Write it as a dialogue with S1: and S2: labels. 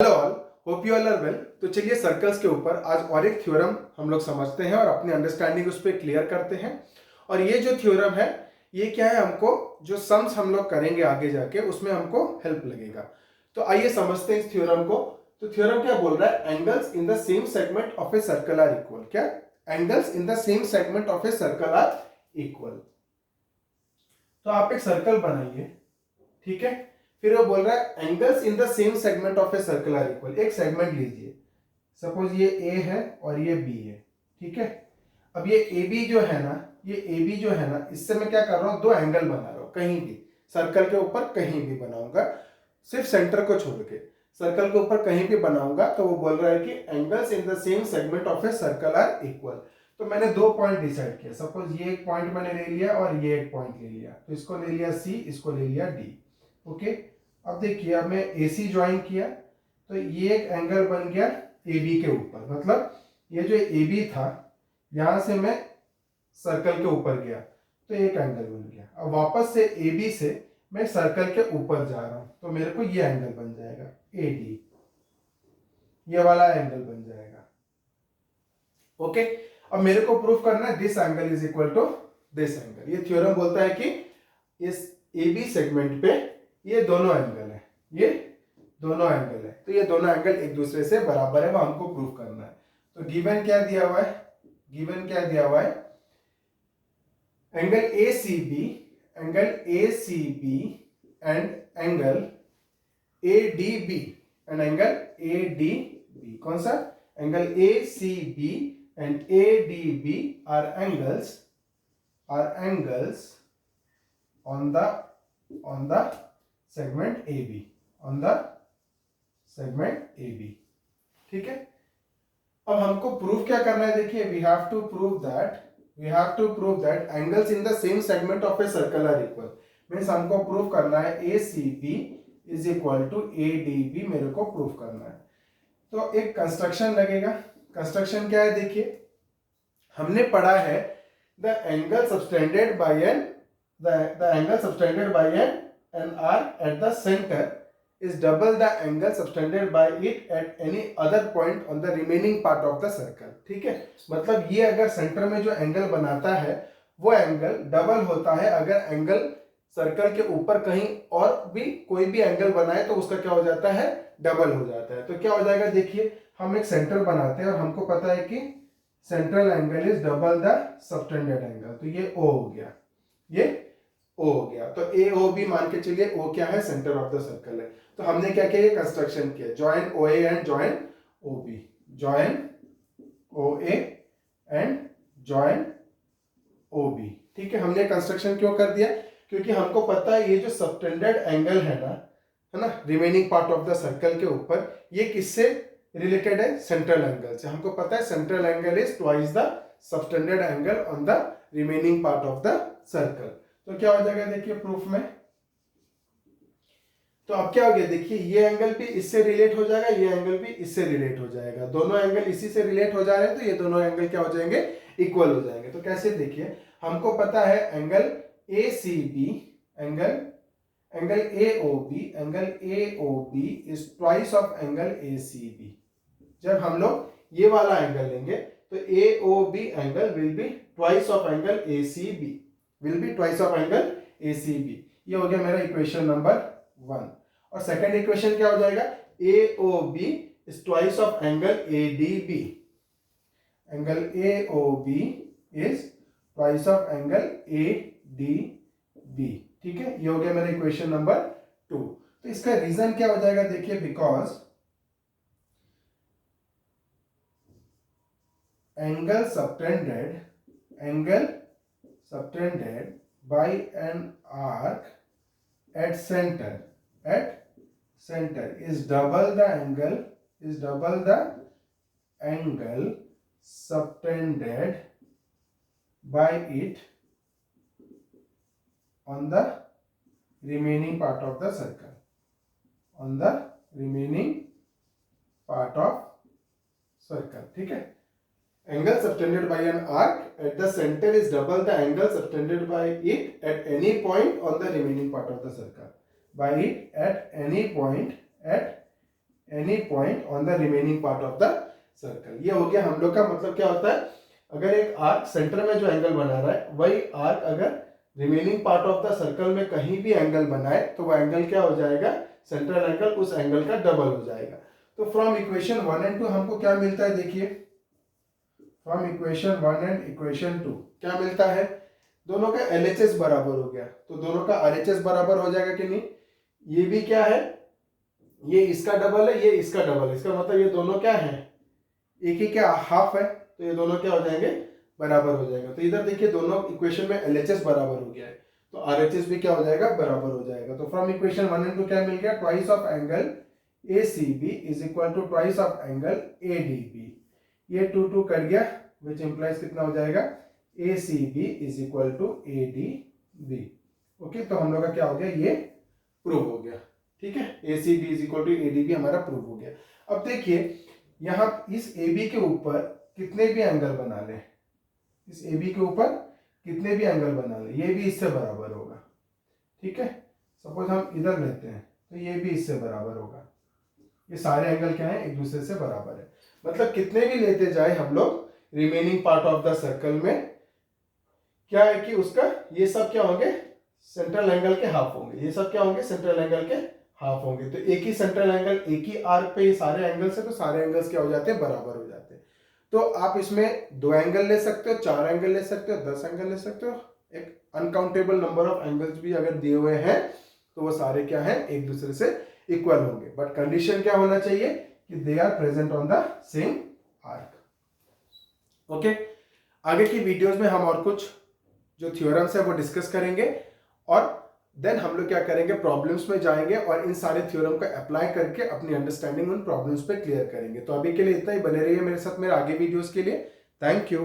S1: Hello all, hope you all are well. तो चलिए circles के ऊपर आज और एक थ्योरम हम लोग समझते हैं और अपनी अंडरस्टैंडिंग उस पर क्लियर करते हैं। और ये जो थ्योरम है ये क्या है, हमको जो सम्स हम लोग करेंगे आगे जाके उसमें हमको हेल्प लगेगा। तो आइए समझते हैं इस थ्योरम को। तो थ्योरम क्या बोल रहा है, angles in the same segment of a circle are equal. क्या angles in the same segment of a circle are equal. तो आप एक सर्कल बनाइए, ठीक है। फिर वो बोल रहा है angles in the same segment of a circle are equal. एक सेगमेंट लीजिए, सपोज ये ए है और ये बी है, ठीक है। अब ये ए बी जो है ना, ये ए बी जो है ना, इससे मैं क्या कर रहा हूं, दो एंगल बना रहा हूं कहीं भी सर्कल के ऊपर, कहीं भी बनाऊंगा, सिर्फ सेंटर को छोड़ के सर्कल के ऊपर कहीं भी बनाऊंगा। तो वो बोल रहा है कि angles in the same segment of a circle are equal. तो मैंने दो पॉइंट डिसाइड किया, सपोज ये एक पॉइंट मैंने ले लिया और ये एक पॉइंट ले लिया, तो इसको ले लिया सी, इसको ले लिया डी। ओके, अब देखिए, अब मैं AC ज्वाइन किया तो ये एक एंगल बन गया AB के ऊपर। मतलब ये जो AB था, यहां से मैं सर्कल के ऊपर गया तो एक एंगल बन गया। अब वापस से AB से मैं सर्कल के ऊपर जा रहा हूं तो मेरे को ये एंगल बन जाएगा AD, ये वाला एंगल बन जाएगा। ओके, अब मेरे को प्रूफ करना है this angle is equal to this angle. ये थ्योरम बोलता है कि इस AB सेगमेंट पे ये दोनों एंगल है, ये दोनों एंगल है, तो ये दोनों एंगल एक दूसरे से बराबर है, वो हमको प्रूफ करना है। तो गिवन क्या दिया हुआ है, गिवन क्या दिया हुआ है, angle ACB, angle ACB and angle ADB and angle ADB। कौन सा, angle ACB and ADB are angles on the segment AB, on the segment AB, ठीक है। अब हमको प्रूव क्या करना है, देखिए, we have to prove that angles in the same segment of a circle are equal। Means हमको prove करना है ACB is equal to ADB, मेरे को प्रूव करना है। तो एक कंस्ट्रक्शन लगेगा। कंस्ट्रक्शन क्या है, देखिए, हमने पढ़ा है the angle subtended by an arc at the center is double the angle subtended by it at any other point on the remaining part of the circle। ठीक है, मतलब ये अगर सेंटर में जो एंगल बनाता है वो एंगल डबल होता है अगर एंगल सर्कल के ऊपर कहीं और भी कोई भी एंगल बनाए तो उसका क्या हो जाता है, डबल हो जाता है। तो क्या हो जाएगा, देखिए, हम एक सेंटर बनाते हैं और हमको पता है कि central angle is double the subtended angle, तो ये O हो गया, ये O हो गया। तो AOB मान के चलिए, O क्या है, सेंटर ऑफ द सर्कल है। तो हमने क्या किया, ये कंस्ट्रक्शन किया, join OA and join OB, join OA and join OB। ठीक है, हमने कंस्ट्रक्शन क्यों कर दिया, क्योंकि हमको पता है ये जो सबटेंडेड एंगल है ना, remaining part of the circle के ऊपर, ये किससे रिलेटेड है, सेंट्रल एंगल से। हमको पता है central angle is twice the subtended angle on the remaining part of the circle. तो क्या हो जाएगा, देखिए, प्रूफ में। तो अब क्या हो गया, देखिए, ये एंगल भी इससे रिलेट हो जाएगा, ये एंगल भी इससे रिलेट हो जाएगा, दोनों एंगल इसी से रिलेट हो जा रहे हैं, तो ये दोनों एंगल क्या हो जाएंगे, इक्वल हो जाएंगे। तो कैसे, देखिए, हमको पता है angle ACB, angle AOB is twice of angle ACB। जब हम लोग ये वाला एंगल लेंगे तो AOB angle will be twice of angle ACB, ये हो गया मेरा इक्वेशन नंबर 1। और सेकंड इक्वेशन क्या हो जाएगा, AOB is twice of angle ADB, angle AOB is twice of angle ADB। ठीक है, ये हो गया मेरा इक्वेशन नंबर 2। तो इसका रीजन क्या हो जाएगा, देखिए, because angle subtended by an arc at center is double the angle subtended by it on the remaining part of the circle, ठीक है। Angle subtended by an arc at the center is double the angle subtended by it at any point on the remaining part of the circle. By it at any point any point on the remaining part of the circle. ये हो गया हम लोग का मतलब क्या होता है, अगर एक आर्क सेंटर में जो एंगल बना रहा है वही आर्क अगर remaining part of the circle में कहीं भी एंगल बनाए तो वह एंगल क्या हो जाएगा, सेंट्रल एंगल उस एंगल का डबल हो जाएगा। तो फ्रॉम इक्वेशन 1 एंड 2 हमको क्या मिलता है, देखिए फ्रॉम इक्वेशन 1 एंड इक्वेशन 2 क्या मिलता है, दोनों का LHS बराबर हो गया तो दोनों का RHS बराबर हो जाएगा कि नहीं। ये भी क्या है, ये इसका डबल है, ये इसका डबल है, इसका मतलब ये दोनों क्या है, एक ही क्या हाफ है, तो ये दोनों क्या हो जाएंगे, बराबर हो जाएगा। तो इधर देखिए दोनों इक्वेशन में LHS बराबर हो गया है तो RHS भी क्या हो जाएगा, बराबर हो जाएगा। तो फ्रॉम इक्वेशन 1 एंड 2 क्या मिल गया, twice of angle ACB is equal to twice of angle ADB। ये 2 2 कट गया विच इंप्लाइज कितना हो जाएगा, ACB is equal to ADB। Okay, तो हम लोग का क्या हो गया, ये प्रूव हो गया। ठीक है, ACB is equal to ADB हमारा प्रूव हो गया। अब देखिए यहाँ इस AB के ऊपर कितने भी एंगल बना ले, इस AB के ऊपर कितने भी एंगल बना ले, ये भी इससे बराबर होगा। ठीक है, सपोज हम इधर लेते हैं तो ये भी इससे बराबर होगा। ये सारे एंगल क्या है, एक दूसरे से बराबर है। मतलब कितने भी लेते जाए हम लोग remaining part of the circle में क्या है कि उसका ये सब क्या होंगे, सेंट्रल एंगल के हाफ होंगे, ये सब क्या होंगे, सेंट्रल एंगल के हाफ होंगे। तो एक ही सेंट्रल एंगल, एक ही आर्क पे ये सारे एंगल्स है तो सारे एंगल्स क्या हो जाते हैं, बराबर हो जाते हैं। तो आप इसमें 2 एंगल ले सकते हो, 4 एंगल ले सकते हो, 10 एंगल ले सकते हो, एक अनकाउंटेबल नंबर ऑफ एंगल्स भी अगर दिए हुए हैं तो वो सारे क्या है, एक दूसरे से इक्वल होंगे। बट कंडीशन क्या होना चाहिए कि they are present on the same arc. Okay, आगे की वीडियोस में हम और कुछ जो थ्योरम्स है वो डिस्कस करेंगे और देन हम लोग क्या करेंगे, प्रॉब्लम्स में जाएंगे और इन सारे थ्योरम को अप्लाई करके अपनी अंडरस्टैंडिंग उन प्रॉब्लम्स पे क्लियर करेंगे। तो अभी के लिए इतना ही, बने रहिए मेरे साथ मेरे आगे वीडियोस के लिए। Thank you.